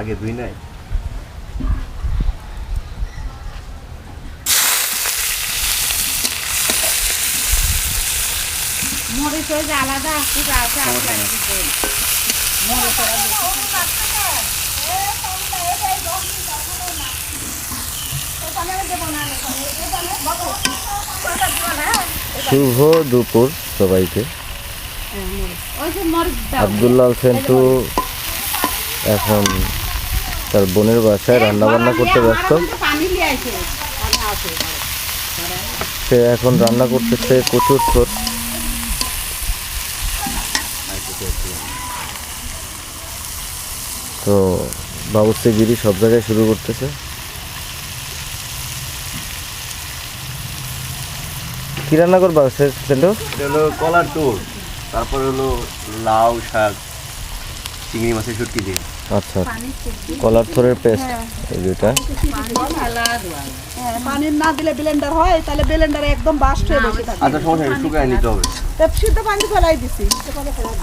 আগে ধুই নাই। মরিচ হয়ে আলাদা আছে শুভ দুপুর সবাইকে। আব্দুল্লাহ আল সেন্টু এখন তার বোনের বাসায় রান্না বান্না করতে ব্যস্ত। সে এখন রান্না করতেছে কচুর থোর। তো বাবুর্চিগিরি সব জায়গায় শুরু করতেছে। কি রান্না করবা সেন্টু? এটা হলো কলার তোর, তারপর হলো লাউ শাক, চিংড়ি মাছের শুটকি দিয়ে। আচ্ছা, কলার থোরের পেস্ট এই দুইটা। পানি না দিলে ব্লেন্ডার হয়, তাহলে ব্লেন্ডারে একদম বাস্ট হয়ে বসে থাকে। আচ্ছা সমস্যা নেই, শুকায় নিতে হবে। সিদ্ধ পানি ফেলাই দিছি।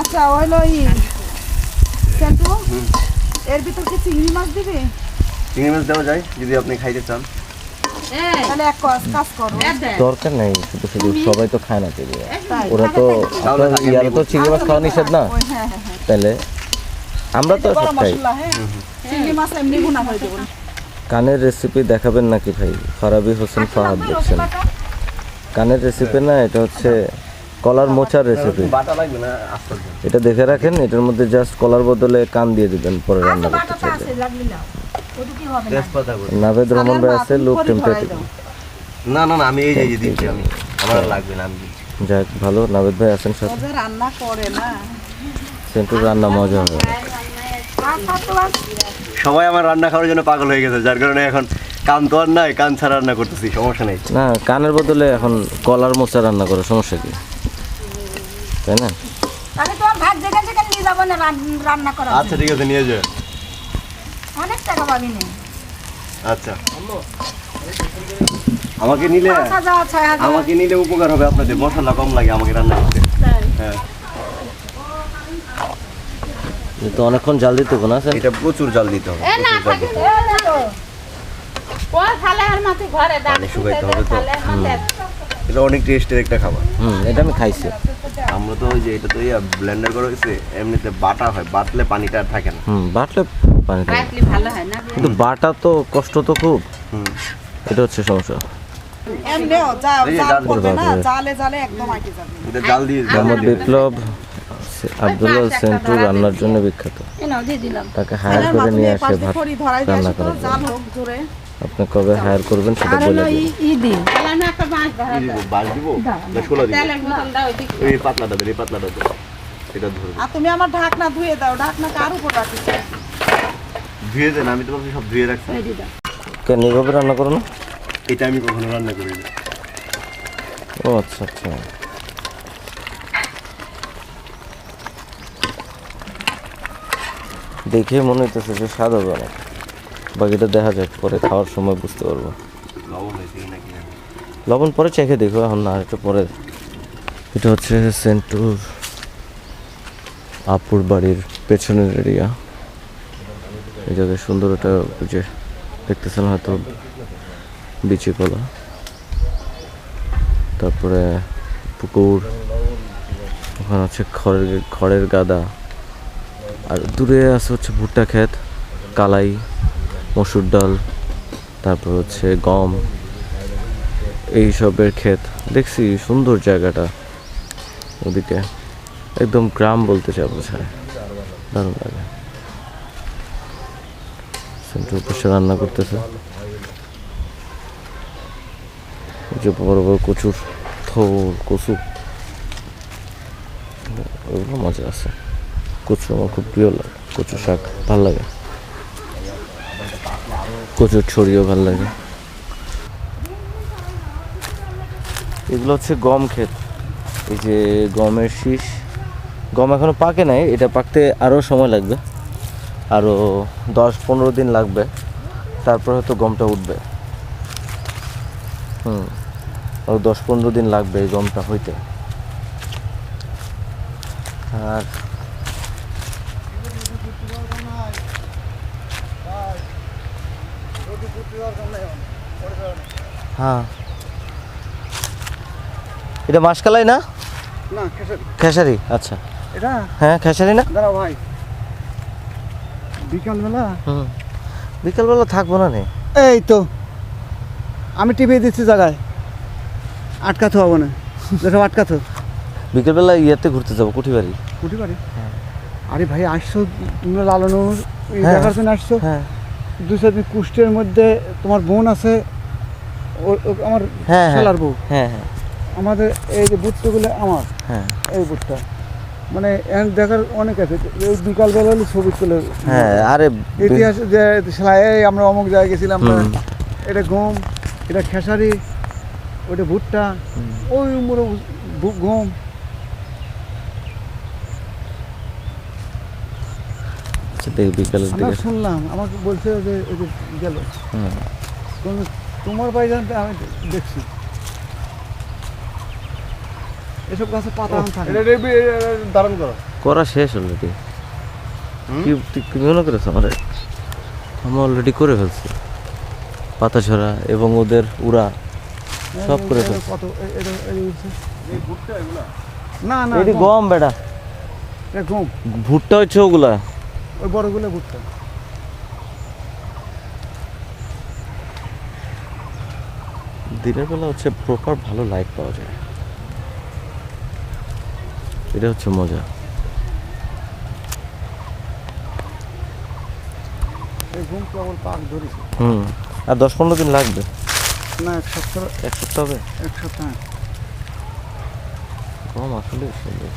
আচ্ছা হইলো সেন্টু, এর ভিতর কি চিংড়ি মাছ দিবি? চিংড়ি মাছ দেওয়া যায় যদি আপনি খাইতে চান। তাহলে এক কাজ করো, দরকার নেই, শুধু শুধু সবাই তো খায় না চিংড়ি মাছ। ওরা তো ইয়ারা তো চিংড়ি মাছ খাওয়া নিষেধ না, তাহলে আমরা তো সব খাই। চিংড়ি মাছ এমনি গুণা হয়ে যাবে। কানের রেসিপি দেখাবেন নাকি ভাই? ফারাবি হোসেন ফাহাদ দেখছেন। কানের রেসিপি না, এটা হচ্ছে কলার মোচার রেসিপি। বাটা লাগবে না, আস্তে এটা দেখে রাখেন, এটার মধ্যে জাস্ট কলার বদলে কান দিয়ে দিবেন পরে রান্না করতে চাইলে। তেজপাতা করে। নাভেদ রহমান ভাই আছে, লুক টেম্পারেচার। না না না, আমি এই যে দিচ্ছি, আমি আমার আর লাগবে না, আমি দিচ্ছি। যাক ভালো, নাভেদ ভাই আছেন সাথে। ওদের রান্না করে না, সেন্টুর রান্না মজা হয়। সবাই আমার রান্না খাওয়ার জন্য পাগল হয়ে গেছে, যার কারণে এখন কান তো আর নাই, কান ছাড়া রান্না করতেছি, সমস্যা নেই। না, কানের বদলে এখন কলার মোচা রান্না করে, সমস্যা কি? তাই না? তাহলে তোমার ভাত যেখানে সেখানে নিয়ে যাবো না রান্না করা। আচ্ছা ঠিক আছে, নিয়ে যাও। অনেক টাকা পাবি না। আচ্ছা, আমাকে নিলে আমাকে নিলে উপকার হবে আপনাদের, মশলা কম লাগে আমাকে রান্না করতে। হ্যাঁ, তো অনেকক্ষণ জাল দিতে হবে না স্যার? এটা প্রচুর জাল দিতে হবে, পানি শুকাইতে হবে তো। এটা অনেক টেস্টের একটা খাবার। এটা আমি খাইছি। আমরা তো ওই যে এটা তো ব্লেন্ডার করা হয়েছে, এমনিতে বাটা হয়, বাটলে পানিটা আর থাকে না। বাটলে পানি থাকে, কিন্তু বাটা তো কষ্ট তো খুব, এটা হচ্ছে সমস্যা। এমনিও জাল করবে না, জালে জালে একদম আটকে যাবে। এটা জাল দিয়ে মোহাম্মদ বিপ্লব আব্দুল্লাহ আল সেন্টু রান্নার জন্য বিখ্যাত। তাকে হায়ার করে নিয়ে আসে ভাত রান্না করার জন্য। আপনি কবে হায়ার করবেন সেটা বলে দিন। বাস দিব না, শোলা দিব। এই পাতলাটা দেন, এই পাতলাটা দেন, এটা ধরবে। আর তুমি আমার ঢাকনা ধুয়ে দাও, ঢাকনা কার উপর রাখিস? ধুয়ে দেন, আমি তো ভাবছি সব ধুয়ে রাখছি। কেন এইভাবে রান্না করো না? এটা আমি কখনো রান্না করি না। ও আচ্ছা আচ্ছা, দেখে মনে হইতেছে যে স্বাদ হবে অনেক। বাকিটা দেখা যাক, পরে খাওয়ার সময় বুঝতে পারবো। লবণ হয়েছে নাকি? লবণ পরে চেখে দেখো, এখন না, একটু পরে। এটা হচ্ছে সেন্টুর আপুর বাড়ির পেছনের এরিয়া। এই জায়গায় সুন্দর একটা, যে দেখতেছেন হয়তো বিচি কলা, তারপরে পুকুর, ওখানে হচ্ছে খড়ের গাদা, আর দূরে আছে হচ্ছে ভুট্টা ক্ষেত, কালাই, মসুর ডাল, তারপর হচ্ছে গম, এইসবের ক্ষেত। দেখছি সুন্দর জায়গাটা, ওদিকে একদম গ্রাম বলতে চাই, বোঝায়, দারুণ লাগে। সেন্টুর পাশে রান্না করতেছে, যে বড় বড় কচুর থোর, কচু, ওগুলো মজা আছে। কচু আমার খুব প্রিয় লাগে, কচু শাক ভাল লাগে, কচুর ছড়িও ভাল লাগে। এগুলো হচ্ছে গম ক্ষেত। এই যে গমের শীষ, গম এখনো পাকে নাই, এটা পাকতে আরও সময় লাগবে, আরও 10-15 দিন লাগবে, তারপর হয়তো গমটা উঠবে। আরও 10-15 দিন লাগবে এই গমটা হইতে। আর হ্যাঁ, এটা মাসকালাই না? না খেসারি। খেসারি, আচ্ছা। এটা হ্যাঁ খেসারি না? দাঁড়াও ভাই, বিকালবেলা বিকালবেলা থাকবো না নে। এই তো আমি টিভি দিচ্ছি জায়গায়, আটকাতে হবে না, যেসব আটকাতো। বিকেলবেলা ইয়েতে ঘুরতে যাবো কুঠিবাড়ি। কুঠিবাড়ি? আরে ভাই আসছো তোমরা লালনুর হ্যাঁ। দেখার জন্য আসছো। হ্যাঁ 2-4 দিন কুষ্টিয়ার মধ্যে তোমার বোন আছে, আমার হ্যাঁ শালার বউ। হ্যাঁ হ্যাঁ আমাদের এই যে বুটটাগুলো আমার, হ্যাঁ এই বুটটা মানে দেখার অনেক আছে। এই বিকালবেলা হলে ছবি তুলে, হ্যাঁ। আরে ইতিহাস যে সেলাই, এই আমরা অমুক জায়গায় গেছিলাম, এটা গম, এটা খেসারি, ওইটা ভুট্টা, ওই মোড়ে গম। দেখি বিকালের আমরা দিকে। শুনলাম, আমাকে বলছে যে এই যে গেল, তোমার বাড়ি জানতে আমি দেখছি এসব গাছে পাতা থাকে। ধারণ করো। করা শেষ অলরেডি। কি মনে করেছো আমাদের? আমি অলরেডি করে ফেলছি পাতা ছড়া এবং ওদের উড়া সব করে ফেলছি। কত না না, এটি গম বেটা, এটা গম, ভুট্টা হচ্ছে ওগুলা। ওই বড়গুলো ভুট্টা। দিনের বেলা হচ্ছে প্রপার ভালো লাইট পাওয়া যায়, এটা হচ্ছে মজা। এই গম কেবল পাক ধরেছে। আর 10-15 দিন লাগবে না, এক সপ্তাহ। এক সপ্তাহ হবে। এক সপ্তাহ। গম আসলে সুন্দর।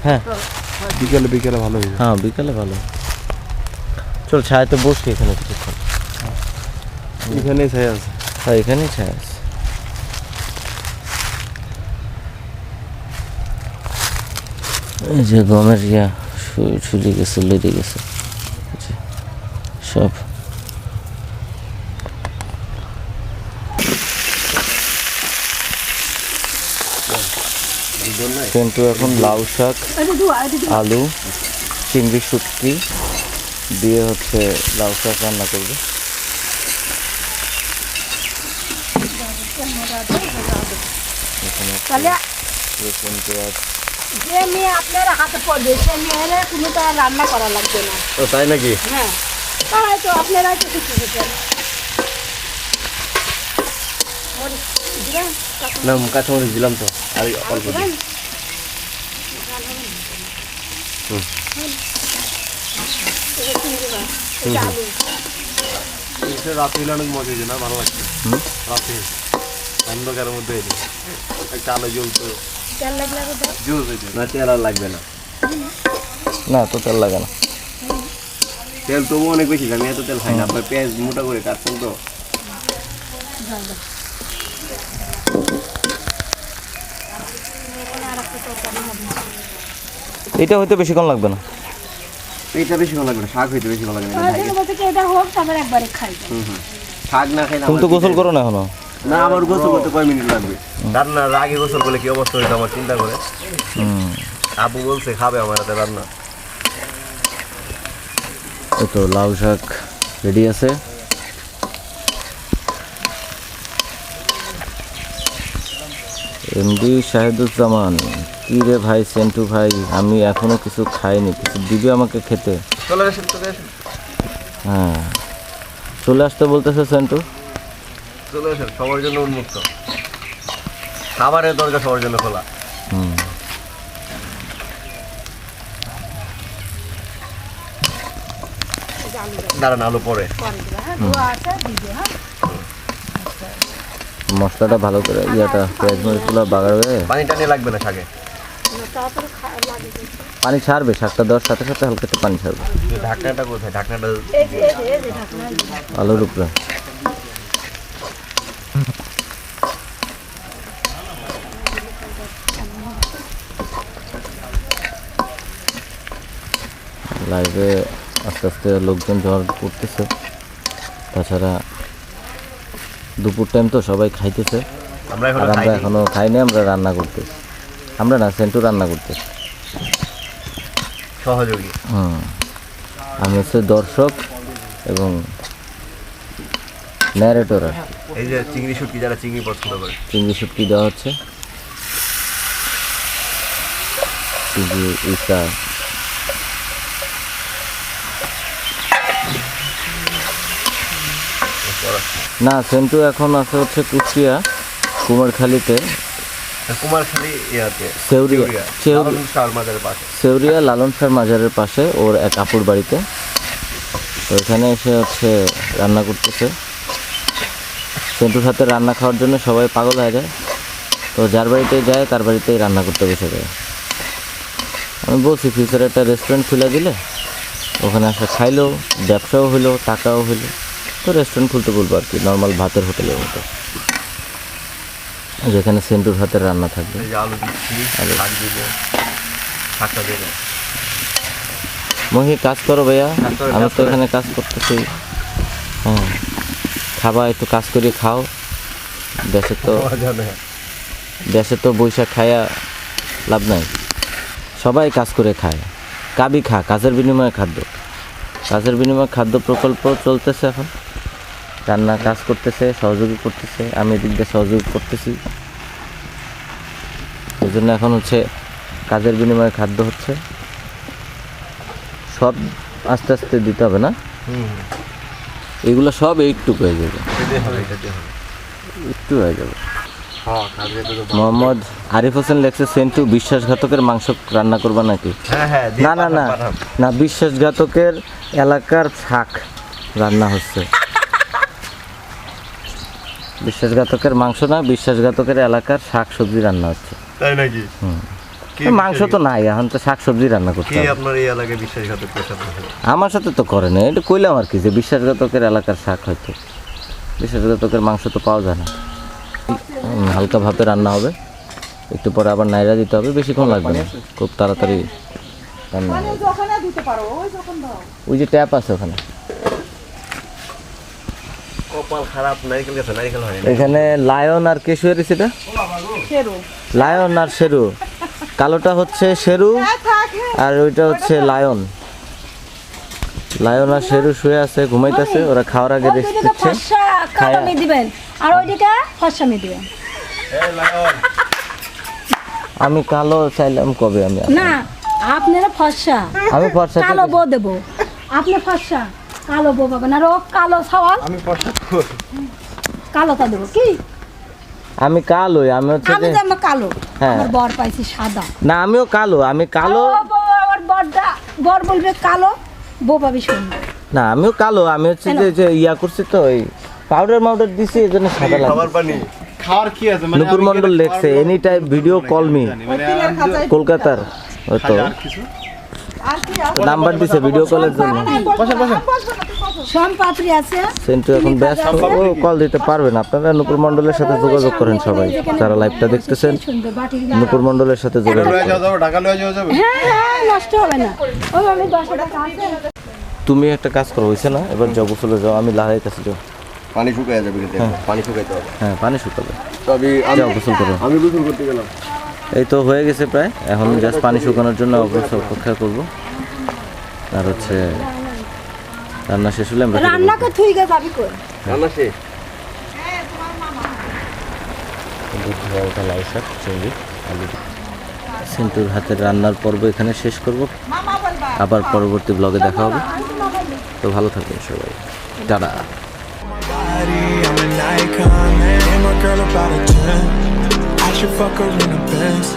হ্যাঁ বিকেলে ভালো হয়ে যায়। হ্যাঁ বিকালে ভালো। চল ছায়াতে বসি এখানে কিছুক্ষণ। এখানেই ছায়া আছে। হ্যাঁ এখানেই ছায়া আছে। এই যে গমের ইয়া ছুলে গেছে, লেগে গেছে সব। কিন্তু এখন লাউ শাক, আলু, চিংড়ি শুটকি দিয়ে হচ্ছে লাউ শাক রান্না করবে। রসুন পেঁয়াজ। যে মেয়ে আপনার হাতে পড়বে সে মেয়ের কোনো তার রান্না করা লাগবে না। ও তাই নাকি? হ্যাঁ তারাই তো আপনারাই তো কিছু দিচ্ছেন না, কাঁচামরিচ দিলাম তো, আর অল্প দিই। রাতে হলে অনেক মজা হয়েছে না, ভালো লাগছে। রাতে অন্ধকারের মধ্যে একটা আলো জ্বলতো, না তেল আর লাগবে না। না তো তেল লাগে না। তেল তবু অনেক বেশি, আমি এত তেল খাই না। আপনার পেঁয়াজ মোটা করে কাটছেন তো। এটা হয়তো বেশিক্ষণ লাগবে না। এটা বেশিক্ষণ লাগবে না, শাক হইতে বেশিক্ষণ লাগবে না। এটা হোক তারপরে একবারে খাই। শাক না খাই না। তুমি তো গোসল করো না এখনো? না, আমার গোসল করতে কয় মিনিট লাগবে। রান্নার আগে গোসল করলে কি অবস্থা হইতো আমার চিন্তা করে। আবু বলছে খাবে আমার হাতে রান্না। এই তো লাউ শাক রেডি আছে। এমডি শাহিদুজ্জামান, কি রে ভাই সেন্টু ভাই, আমি এখনো কিছু খাইনি, কিছু দিবি আমাকে খেতে? চলে আসেন, চলে আসেন। হ্যাঁ চলে আসতে বলতেছে সেন্টু। চলে আসেন, সবার জন্য উন্মুক্ত, খাবারের দরজা সবার জন্য খোলা। দাঁড়ান, আলু পরে। মশলাটা ভালো করে ইয়াটা পেঁয়াজ মরিচগুলো বাগার হয়ে পানি টানি লাগবে না শাকে। পানি ছাড়বে, শাকটা দেওয়ার সাথে সাথে হালকা একটু পানি ছাড়বে। ঢাকনাটা কোথায়? ঢাকনাটা আলুর উপরে। লাইভে আস্তে আস্তে লোকজন ঝড় পড়তেছে। তাছাড়া দুপুর টাইম তো সবাই খাইতেছে, আর আমরা এখনো খাইনি। আমরা রান্না করতেছি, আমরা না সেন্টু রান্না করতেছি। সহযোগী। আমি হচ্ছে দর্শক এবং ন্যারেটর। এই যে চিংড়ি শুটকি, যারা চিংড়ি পছন্দ করে, চিংড়ি শুটকি দেওয়া হচ্ছে, চিংড়ি ইসা। না, সেন্টু এখন আছে হচ্ছে কুষ্টিয়া কুমারখালীতে, কুমারখালী ইয়াতে সেউরিয়া মাজারের পাশে, সেউরিয়া লালন শাহ মাজারের পাশে ওর এক আপুর বাড়িতে। তো এখানে এসে হচ্ছে রান্না করতেছে। সেন্টুর হাতে রান্না খাওয়ার জন্য সবাই পাগল হয়ে যায়। তো যার বাড়িতে যায় তার বাড়িতেই রান্না করতে বসে যায়। আমি বলছি ফিউচারে একটা রেস্টুরেন্ট খুলে দিলে ওখানে আসলে খাইলেও ব্যবসাও হইলো, টাকাও হইলো। তো রেস্টুরেন্ট খুলতে বলবো আর কি, নর্মাল ভাতের হোটেলের মতো, যেখানে সেন্টুর হাতের রান্না থাকবে। মহি, কাজ করো ভাইয়া, আমি তো এখানে কাজ করতেছি। হ্যাঁ, খাবা, একটু কাজ করে খাও। দেশে তো বৈশাখ খায়া লাভ নাই, সবাই কাজ করে খায়। কাবি খা, কাজের বিনিময়ে খাদ্য। কাজের বিনিময়ে খাদ্য প্রকল্প চলতেছে এখন, রান্না কাজ করতেছে, সহযোগী করতেছে, আমি এদিক দিয়ে সহযোগী করতেছি। ওই জন্য এখন হচ্ছে কাজের বিনিময়ে খাদ্য হচ্ছে। সব আস্তে আস্তে দিতে হবে না, এগুলো সব একটু হয়ে যাবে, একটু হয়ে যাবে। মোহাম্মদ আরিফ হোসেন লেখছে, সেন্টু বিশ্বাসঘাতকের মাংস রান্না করবা নাকি? না না না না, বিশ্বাসঘাতকের এলাকার শাক রান্না হচ্ছে। বিশ্বাসঘাতকের মাংস না, বিশ্বাসঘাতকের এলাকার শাক সবজি রান্না হচ্ছে। তাই নাকি? মাংস তো নাই, এখন তো শাক সবজি রান্না করতে হবে। আপনার এই এলাকায় বিশ্বাসঘাতক আমার সাথে তো করে না, এটা কইলাম আর কি, যে বিশ্বাসঘাতকের এলাকার শাক হয়তো। বিশ্বাসঘাতকের মাংস তো পাওয়া যায় না। হালকা ভাবে রান্না হবে, একটু পরে আবার নাইরা দিতে হবে, বেশিক্ষণ লাগবে না, খুব তাড়াতাড়ি রান্না হবে। ওই যে ট্যাপ আছে ওখানে। কপাল খারাপ, নারকেল গেছে, নারকেল হয়। এখানে লায়ন আর কে শুয়ে রয়েছে? লায়ন আর শেরু। কালোটা হচ্ছে শেরু আর ওইটা হচ্ছে লায়ন। লায়ন আর শেরু শুয়ে আছে, ঘুমাইতেছে। ওরা খাওয়ার আগে রেস্ট দিচ্ছে। আমি কালো চাইলাম কবে? আমি না, আপনারা ফর্সা, আমি ফর্সা কালো বউ দেবো। আপনি ফর্সা, কালো বউ পাবেন। আর ও কালো সওয়াল, আমি ফর্সা কালোটা দেবো কি? আমি কালোই, আমি হচ্ছে আমি যেমন কালো, হ্যাঁ। আমার বর পাইছি সাদা। না, আমিও কালো, আমি কালো। আমার বর বলবে কালো, বউ পাবি সুন্দর। না, আমিও কালো, আমি হচ্ছে যে ইয়া করছি তো, ওই পাউডার দিছি, এই জন্য সাদা লাগে। খাওয়ার কি আছে? নুপুর মন্ডল লেখছে, any time video call me, কলকাতার হয়তো নাম্বার দিছে ভিডিও কলের জন্য। সম্পাত্রী আছে, সেন্টু এখন ব্যস্ত, ও কল দিতে পারবে না। আপনারা নুপুর মন্ডলের সাথে যোগাযোগ করেন, সবাই যারা লাইভটা দেখতেছেন নুপুর মন্ডলের সাথে যোগাযোগ করেন। হ্যাঁ, নষ্ট হবে না। ওই আমি 10 টাকা আছে। তুমি একটা কাজ করো, হইছে না? এবার যাও, গোসলে যাও, আমি লাহাই কাছে যাও। পানি শুকায় যাবে কিন্তু, পানি শুকাইতে হবে। হ্যাঁ, পানি শুকাবে, যাও গোসল করো। আমি গোসল করতে গেলাম। এই তো হয়ে গেছে প্রায়, এখন জাস্ট পানি শুকানোর জন্য অপেক্ষা করব। আর হচ্ছে রান্না শেষ হলে আমরা রান্নাকে থুই গে যাবি কই? রান্না শেষ। লাউ শাক, চিংড়ি, আলু। সেন্টুর হাতের রান্নার পর্ব এখানে শেষ করব, আবার পরবর্তী ব্লগে দেখা হবে। তো ভালো থাকবেন সবাই, tata. I'm an icon, man. And my girl about a 10. I should fuck her in a Benz.